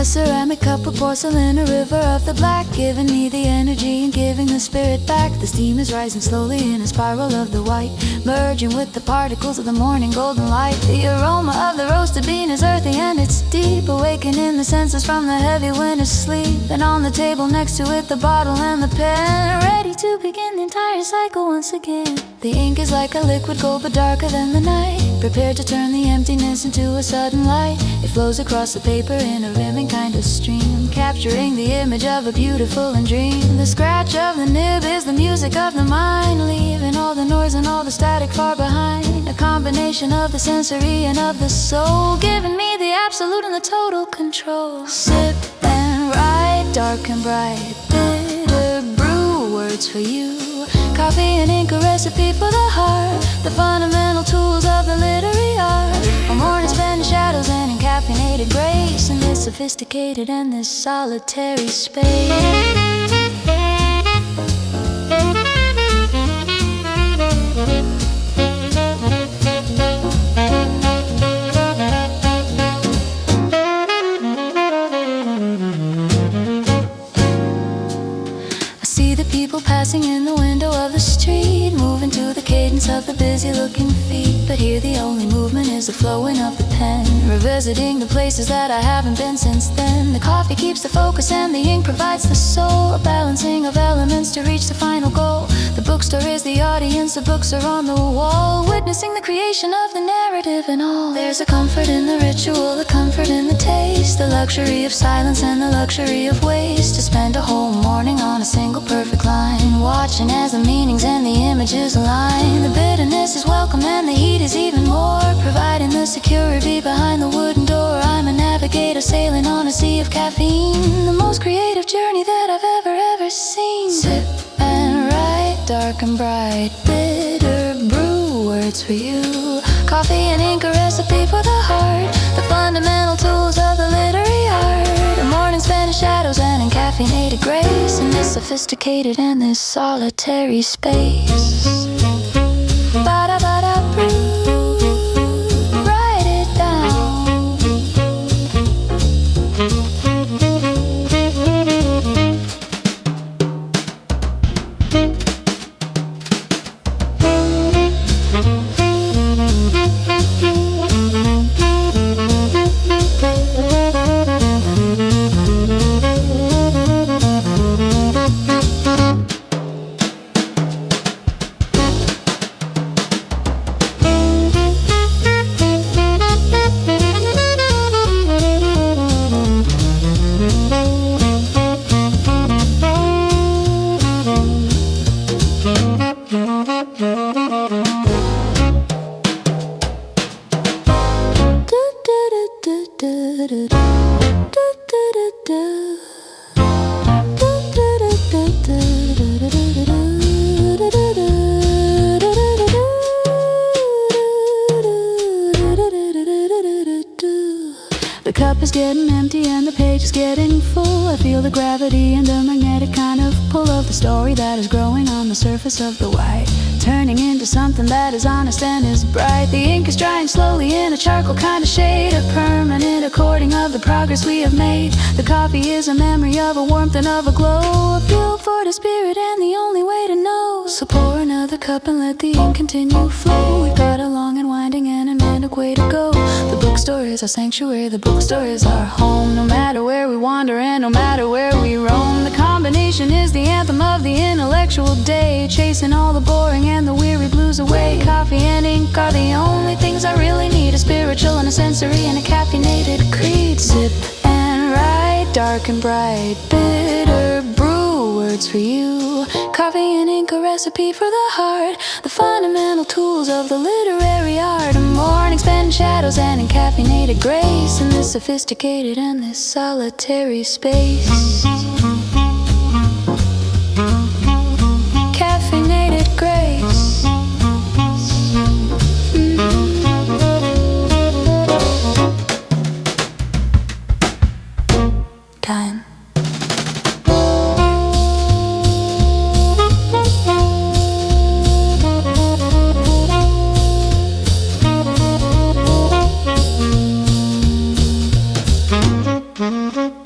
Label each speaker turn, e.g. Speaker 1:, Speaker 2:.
Speaker 1: A ceramic cup with porcelain, a river of the black, giving me the energy and giving the spirit back. The steam is rising slowly in a spiral of the white, merging with the particles of the morning golden light. The aroma of the roasted bean is earthy and it's deep, awakening the senses from the heavy winter sleep. And on the table next to it, the bottle and the pen, ready to begin the entire cycle once again. The ink is like a liquid gold but darker than the night, prepared to turn the emptiness into a sudden light. It flows across the paper in a rimming kind of stream, capturing the image of a beautiful and dream. The scratch of the nib is the music of the mind, leaving all the noise and all the static far behind. A combination of the sensory and of the soul, giving me the absolute and the total control. Sip and write, dark and bright, bitter brew, words for you. Coffee and ink, a recipe for the heart, the fundamental tools of the literary art. A morning spent in shadows and in caffeinated grace, in this sophisticated and this solitary space. People passing in the window of the street, moving to the cadence of the busy-looking feet. But here the only movement is the flowing of the pen, revisiting the places that I haven't been since then. The coffee keeps the focus and the ink provides the soul, a balancing of elements to reach the final goal. The bookstore is the audience, the books are on the wall, witnessing the creation of the narrative and all. There's a comfort in the ritual, the comfort in the taste, the luxury of silence and the luxury of waste. To spend a whole morning on a single perfect line, watching as the meanings and the images align. The bitterness is welcome and the heat is even more, providing the security behind the wooden door. I'm a navigator sailing on a sea of caffeine, the most creative journey that I've ever seen. Sip and write, dark and bright, bitter brew, words for you. Coffee and ink, a recipe for the heart, the fundamental tools of the literary art. A morning spent in shadows and in caffeinated grace, in this sophisticated and this solitary space. Ba-da-ba-da brew, write it down. The cup is getting empty and the page is getting full. I feel the gravity and the magnetic kind of pull of the story that is growing on the surface of the white, turning into something that is honest and is bright. The ink is drying slowly in a charcoal kind of shade, a permanent according of the progress we have made. The coffee is a memory of a warmth and of a glow, a fuel for the spirit and the only way to know. So pour another cup and let the ink continue flow. We've got a long and winding and a manic way to go. The bookstore is our sanctuary, the bookstore is our home. No matter where we wander and no matter where we roam, the combination is the anthem of the intellectual day, chasing all the boring and the weary blues away. Coffee and ink are the only things I really need, a spiritual and a sensory and a caffeinated creed. Sip and write, dark and bright, bitter brew, words for you. Coffee and ink, a recipe for the heart, the fundamental tools of the literary art. A morning spent in shadows and in caffeinated grace, in this sophisticated and this solitary space. Caffeinated grace. Time. Mm-hmm.